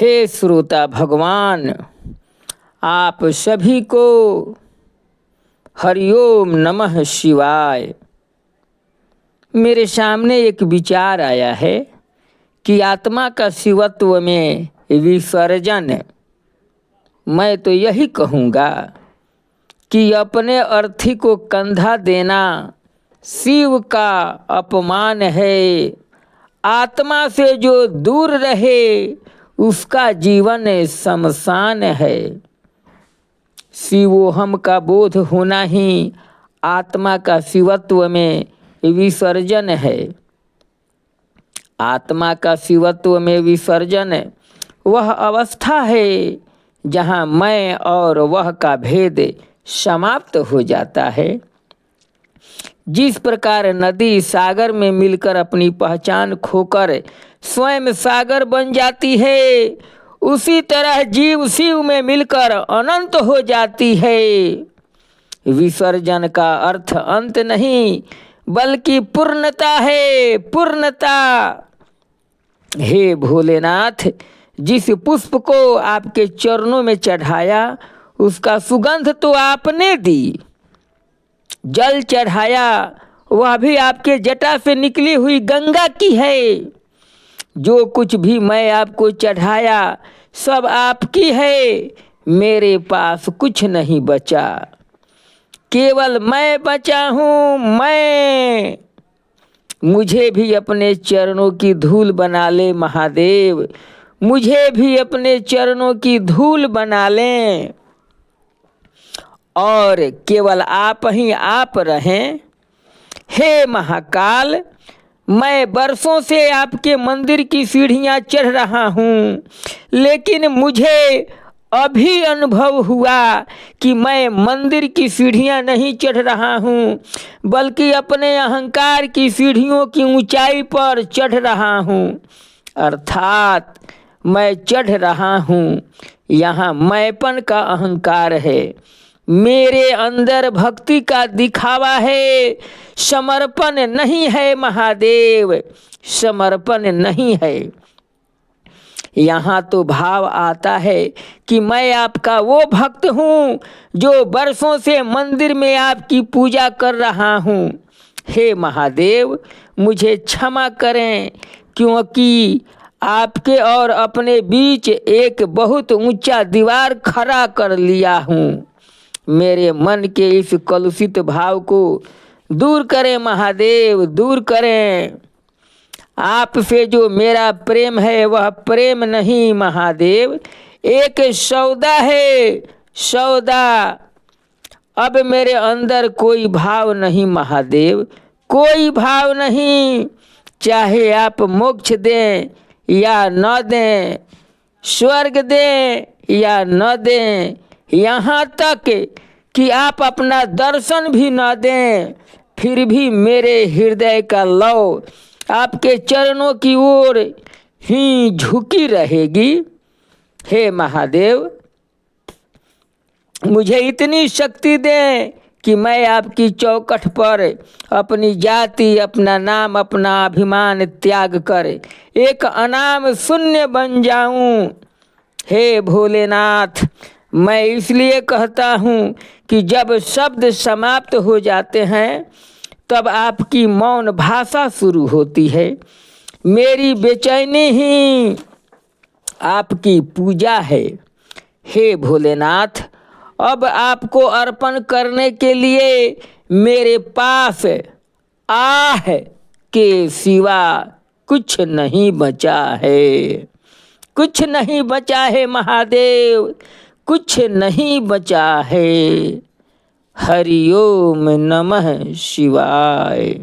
हे श्रोता भगवान, आप सभी को हरिओम नमः शिवाय। मेरे सामने एक विचार आया है कि आत्मा का शिवत्व में विसर्जन। मैं तो यही कहूँगा कि अपने अर्थी को कंधा देना शिव का अपमान है। आत्मा से जो दूर रहे उसका जीवन शमशान है। शिवोहम का बोध होना ही आत्मा का शिवत्व में विसर्जन है। आत्मा का शिवत्व में विसर्जन वह अवस्था है जहाँ मैं और वह का भेद समाप्त हो जाता है। जिस प्रकार नदी सागर में मिलकर अपनी पहचान खोकर स्वयं सागर बन जाती है, उसी तरह जीव शिव में मिलकर अनंत हो जाती है। विसर्जन का अर्थ अंत नहीं बल्कि पूर्णता है, पूर्णता। हे भोलेनाथ, जिस पुष्प को आपके चरणों में चढ़ाया उसका सुगंध तो आपने दी, जल चढ़ाया वह भी आपके जटा से निकली हुई गंगा की है। जो कुछ भी मैं आपको चढ़ाया सब आपकी है। मेरे पास कुछ नहीं बचा, केवल मैं बचा हूँ। मैं, मुझे भी अपने चरणों की धूल बना ले महादेव, मुझे भी अपने चरणों की धूल बना लें और केवल आप ही आप रहें। हे महाकाल, मैं वर्षों से आपके मंदिर की सीढ़ियाँ चढ़ रहा हूँ, लेकिन मुझे अभी अनुभव हुआ कि मैं मंदिर की सीढ़ियाँ नहीं चढ़ रहा हूँ बल्कि अपने अहंकार की सीढ़ियों की ऊंचाई पर चढ़ रहा हूँ। अर्थात मैं चढ़ रहा हूँ, यहाँ मैंपन का अहंकार है, मेरे अंदर भक्ति का दिखावा है, समर्पण नहीं है महादेव, समर्पण नहीं है। यहाँ तो भाव आता है कि मैं आपका वो भक्त हूँ जो वर्षों से मंदिर में आपकी पूजा कर रहा हूँ। हे महादेव, मुझे क्षमा करें, क्योंकि आपके और अपने बीच एक बहुत ऊंचा दीवार खड़ा कर लिया हूँ। मेरे मन के इस कलुषित भाव को दूर करें महादेव, दूर करें। आप से जो मेरा प्रेम है वह प्रेम नहीं महादेव, एक सौदा है, सौदा। अब मेरे अंदर कोई भाव नहीं महादेव, कोई भाव नहीं। चाहे आप मोक्ष दें या न दें, स्वर्ग दें या न दें, यहाँ तक कि आप अपना दर्शन भी न दें, फिर भी मेरे हृदय का लौ आपके चरणों की ओर ही झुकी रहेगी। हे महादेव, मुझे इतनी शक्ति दें कि मैं आपकी चौखट पर अपनी जाति, अपना नाम, अपना अभिमान त्याग कर एक अनाम शून्य बन जाऊं। हे भोलेनाथ, मैं इसलिए कहता हूँ कि जब शब्द समाप्त हो जाते हैं तब आपकी मौन भाषा शुरू होती है। मेरी बेचैनी ही आपकी पूजा है। हे भोलेनाथ, अब आपको अर्पण करने के लिए मेरे पास आह के सिवा कुछ नहीं बचा है, कुछ नहीं बचा है महादेव, कुछ नहीं बचा है। हरिओम नमः शिवाय।